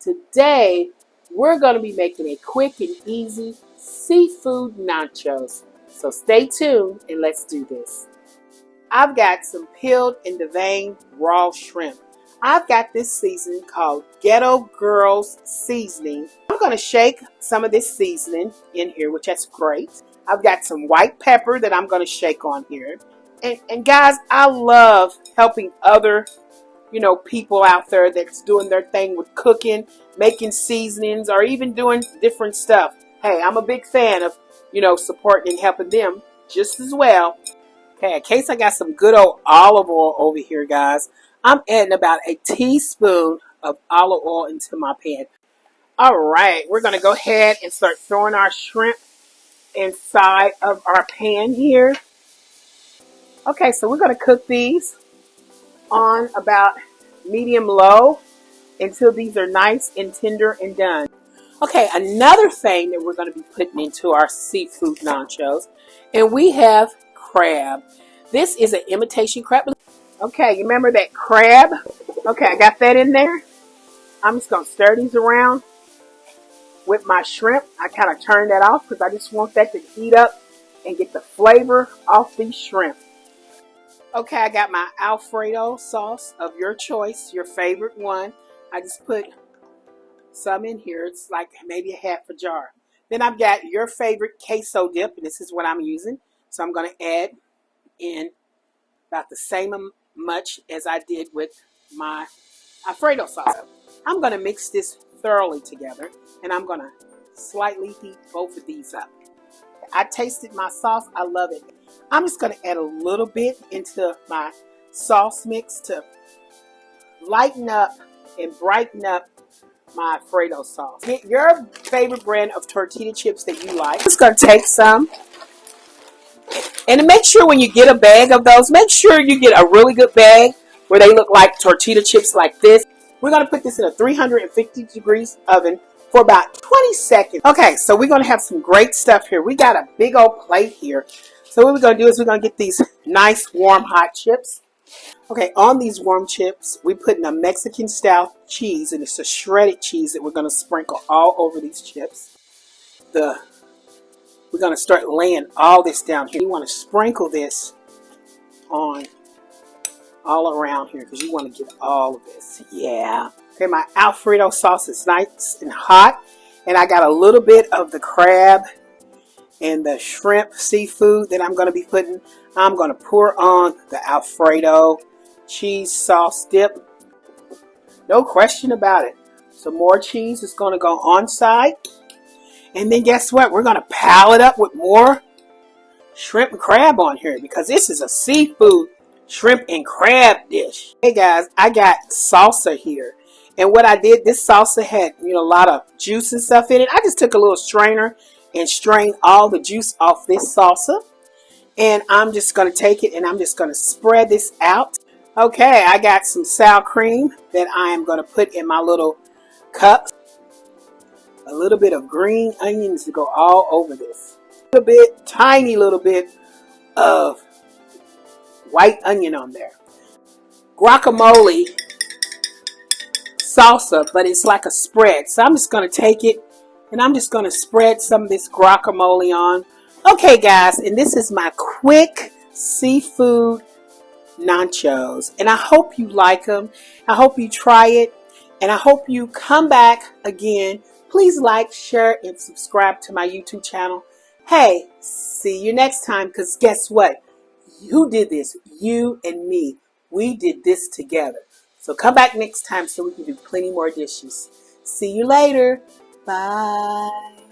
Today, we're going to be making a quick and easy seafood nachos. So stay tuned and let's do this. I've got some peeled and deveined raw shrimp. I've got this seasoning called Ghetto Girls Seasoning. I'm going to shake some of this seasoning in here, which that's great. I've got some white pepper that I'm going to shake on here. And guys, I love helping other people out there that's doing their thing with cooking, making seasonings, or even doing different stuff. Hey, I'm a big fan of, supporting and helping them just as well. Okay, in case I got some good old olive oil over here, guys, I'm adding about a teaspoon of olive oil into my pan. All right, we're going to go ahead and start throwing our shrimp inside of our pan here. Okay, so we're going to cook these on about medium low until these are nice and tender and done. Okay, another thing that we're going to be putting into our seafood nachos, and we have crab. This is an imitation crab. Okay, you remember that crab? Okay, I got that in there. I'm just going to stir these around with my shrimp. I kind of turn that off because I just want that to heat up and get the flavor off these shrimp. Okay, I got my Alfredo sauce of your choice, your favorite one. I just put some in here. It's like maybe a half a jar. Then I've got your favorite queso dip, and this is what I'm using. So I'm going to add in about the same much as I did with my Alfredo sauce. I'm going to mix this thoroughly together, and I'm going to slightly heat both of these up. I tasted my sauce. I love it. I'm just going to add a little bit into my sauce mix to lighten up and brighten up my Alfredo sauce. Get your favorite brand of tortilla chips that you like. I'm just going to take some. And make sure when you get a bag of those, make sure you get a really good bag where they look like tortilla chips like this. We're going to put this in a 350 degrees oven for about 20 seconds. Okay, so we're going to have some great stuff here. We got a big old plate here. So what we're going to do is we're going to get these nice warm hot chips. Okay, on these warm chips, we're putting a Mexican style cheese, and it's a shredded cheese that we're going to sprinkle all over these chips. We're going to start laying all this down here. You want to sprinkle this on all around here because you want to get all of this. Yeah. Okay, my Alfredo sauce is nice and hot, and I got a little bit of the crab and the shrimp seafood that I'm going to be putting. I'm going to pour on the Alfredo cheese sauce dip. No question about it. Some more cheese is going to go on side. And then guess what? We're going to pile it up with more shrimp and crab on here because this is a seafood shrimp and crab dish. Hey guys, I got salsa here. And what I did, this salsa had a lot of juice and stuff in it. I just took a little strainer and strained all the juice off this salsa. And I'm just going to take it and I'm just going to spread this out. Okay, I got some sour cream that I am going to put in my little cup. A little bit of green onions to go all over this. A little bit, tiny little bit of white onion on there. Guacamole salsa, but it's like a spread. So I'm just going to take it and I'm just going to spread some of this guacamole on. Okay, guys, and this is my quick seafood nachos. And I hope you like them. I hope you try it. And I hope you come back again. Please like, share, and subscribe to my YouTube channel. Hey, see you next time, because guess what? Who did this? You and me. We did this together. So come back next time so we can do plenty more dishes. See you later. Bye.